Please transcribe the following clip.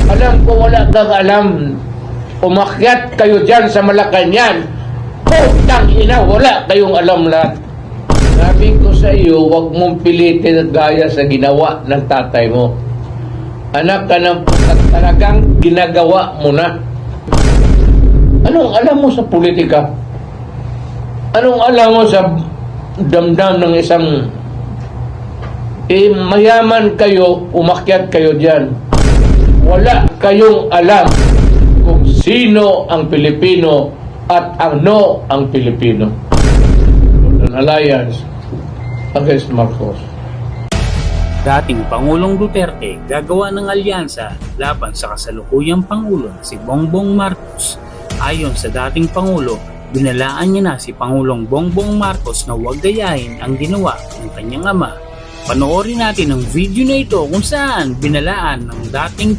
Alam ko wala kang alam. Umakyat kayo dyan sa Malacanang. Putang ina, wala kayong alam lahat. Sabi ko sa iyo, huwag mong pilitin at gaya sa ginawa ng tatay mo. Anak ka ng putat, talagang ginagawa mo na. Anong alam mo sa politika? Anong alam mo sa damdam ng isang mayaman kayo, umakyat kayo dyan. Wala kayong alam kung sino ang Pilipino at ano ang Pilipino. An alliance against Marcos. Dating Pangulong Duterte gagawa ng alyansa laban sa kasalukuyang Pangulo na si Bongbong Marcos. Ayon sa dating Pangulo, binalaan niya na si Pangulong Bongbong Marcos na huwag gayahin ang ginawa ng kanyang ama. Panoorin natin ang video na ito kung saan binalaan ng dating